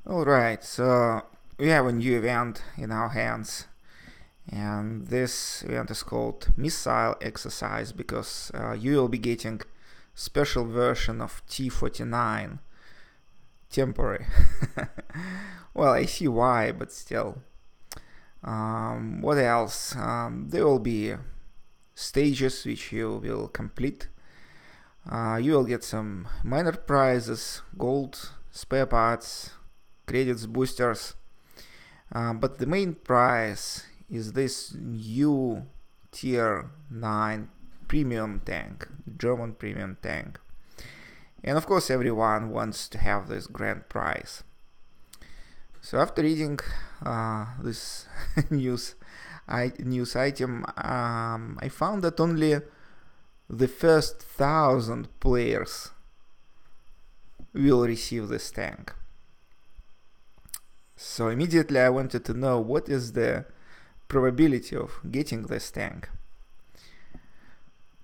Alright, so we have a new event in our hands, and this event is called Missile Exercise because you will be getting special version of T-49 temporary. Well, I see why, but still. What else? There will be stages which you will complete. You will get some minor prizes, gold, spare parts, credits, boosters. But the main prize is this new tier 9 premium tank, German premium tank. And of course everyone wants to have this grand prize. So after reading this news item, I found that only the first 1,000 players will receive this tank. So immediately I wanted to know what is the probability of getting this tank.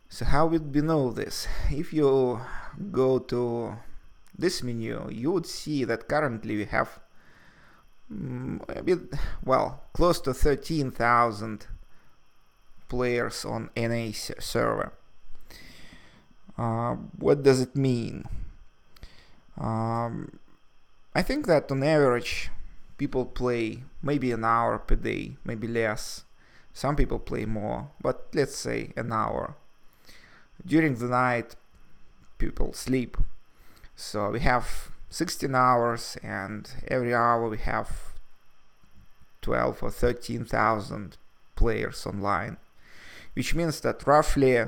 So how would we know this? If you go to this menu, you would see that currently we have close to 13,000 players on NA server. What does it mean? I think that on average people play maybe an hour per day, maybe less. Some people play more, but let's say an hour. During the night people sleep, so we have 16 hours, and every hour we have 12 or 13,000 players online, which means that roughly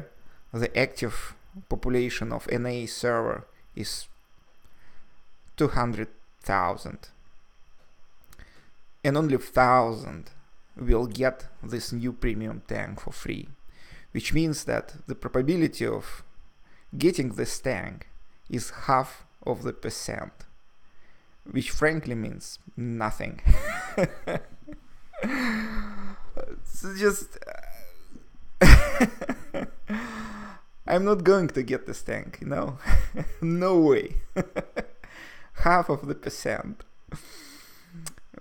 the active population of NA server is 200,000, and only 1,000 will get this new premium tank for free, which means that the probability of getting this tank is half of the percent, which frankly means nothing. It's just I'm not going to get this tank, no way. Half of the percent.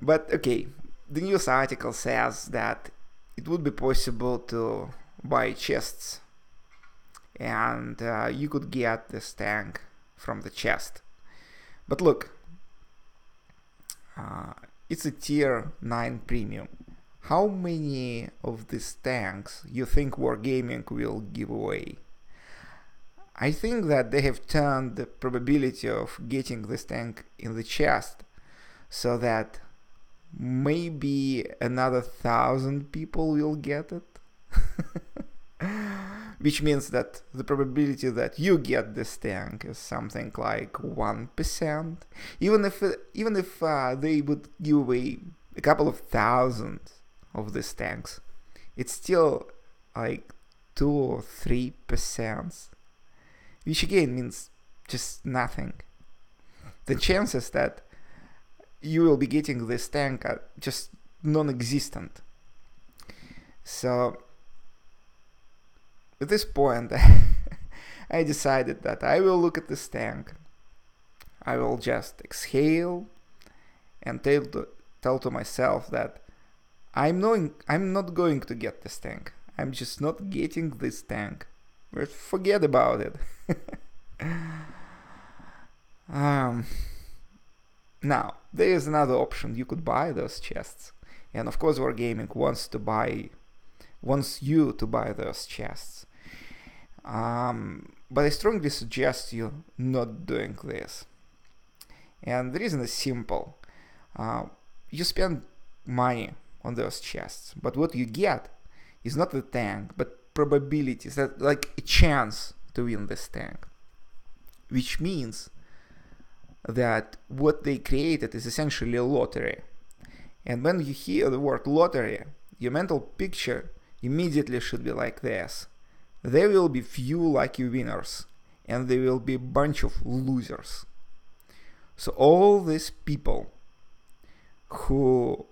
But okay, the news article says that it would be possible to buy chests, and you could get this tank from the chest. But look, it's a tier 9 premium. How many of these tanks you think Wargaming will give away? I think that they have turned the probability of getting this tank in the chest so that maybe another 1,000 people will get it. Which means that the probability that you get this tank is something like 1%. Even if they would give away a couple of thousand of these tanks, it's still like 2 or 3%, which again means just nothing. The chances that you will be getting this tank are just non-existent. So at this point I decided that I will look at this tank, I will just exhale and tell to myself that I'm not going to get this tank. I'm just not getting this tank. Forget about it. Now, there is another option. You could buy those chests. And of course Wargaming wants you to buy those chests. But I strongly suggest you not doing this. And the reason is simple. You spend money on those chests, but what you get is not the tank, but probabilities, that like a chance to win this tank. Which means that what they created is essentially a lottery. And when you hear the word lottery, your mental picture immediately should be like this. There will be few lucky winners, and there will be a bunch of losers. So all these people who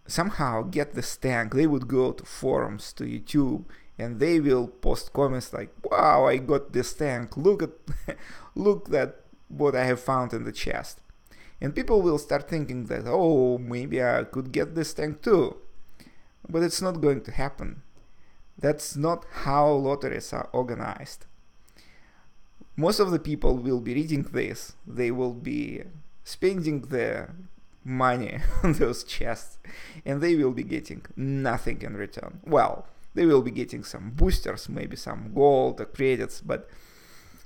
somehow get this tank, they would go to forums, to YouTube, and they will post comments like, wow, I got this tank, look at what I have found in the chest. And people will start thinking that, oh, maybe I could get this tank too. But it's not going to happen. That's not how lotteries are organized. Most of the people will be reading this. They will be spending their money on those chests, and they will be getting nothing in return. Well, they will be getting some boosters, maybe some gold or credits, but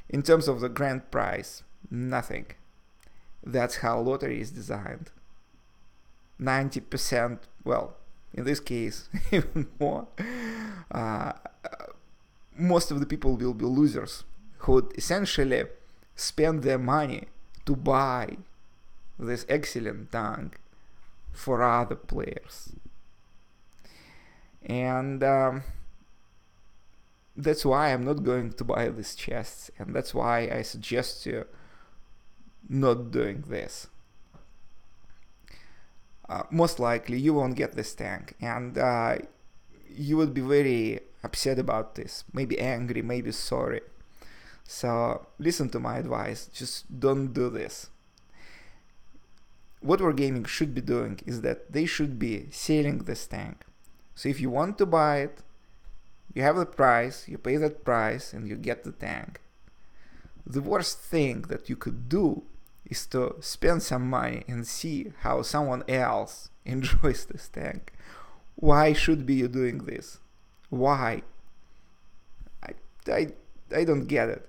in terms of the grand prize, nothing. That's how lottery is designed. 90%, well, in this case, even more. Most of the people will be losers who would essentially spend their money to buy this excellent tank for other players. And that's why I'm not going to buy these chests, and that's why I suggest you not doing this. Most likely you won't get this tank, and you would be very upset about this, maybe angry, maybe sorry. So listen to my advice, just don't do this. What Wargaming should be doing is that they should be selling this tank. So if you want to buy it, you have the price, you pay that price, and you get the tank. The worst thing that you could do is to spend some money and see how someone else enjoys this tank. Why should be you doing this? Why? I don't get it.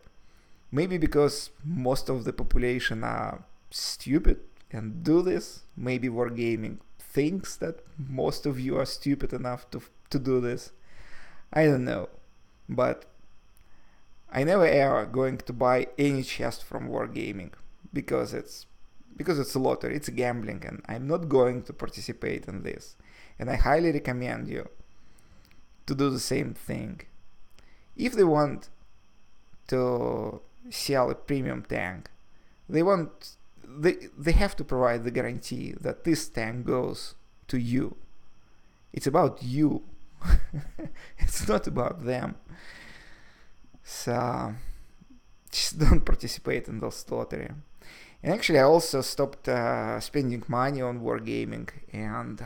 Maybe because most of the population are stupid and do this. Maybe Wargaming thinks that most of you are stupid enough to do this. I don't know. But I never ever going to buy any chest from Wargaming because it's a lottery, it's gambling, and I'm not going to participate in this. And I highly recommend you to do the same thing. If they want to sell a premium tank, they have to provide the guarantee that this tank goes to you. It's about you. It's not about them. So just don't participate in those lottery. And actually, I also stopped spending money on Wargaming, and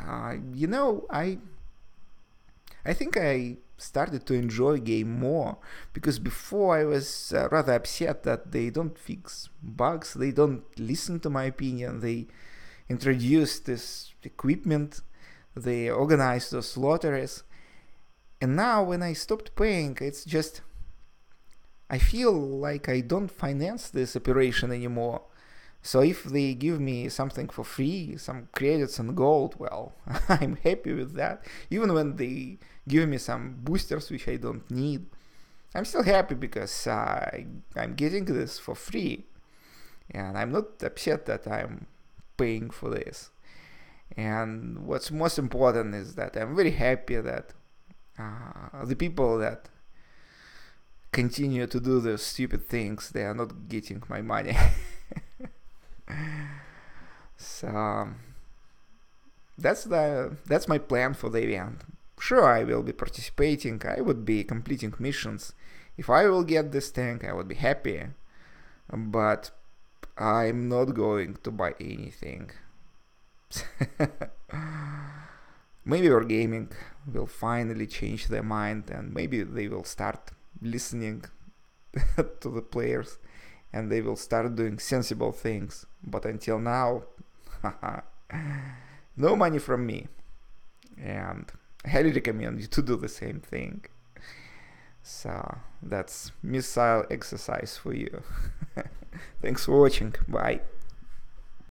I think I started to enjoy game more, because before I was rather upset that they don't fix bugs, they don't listen to my opinion, they introduce this equipment, they organize those lotteries, and now when I stopped paying, it's just I feel like I don't finance this operation anymore. So if they give me something for free, some credits and gold, well, I'm happy with that. Even when they give me some boosters which I don't need, I'm still happy because I'm getting this for free. And I'm not upset that I'm paying for this. And what's most important is that I'm very happy that the people that continue to do those stupid things, they are not getting my money. So that's my plan for the event. Sure, I will be participating, I would be completing missions. If I will get this tank, I would be happy, but I'm not going to buy anything. Maybe Wargaming will finally change their mind, and maybe they will start listening to the players, and they will start doing sensible things. But until now, no money from me. And I highly recommend you to do the same thing. So that's missile exercise for you. Thanks for watching. Bye.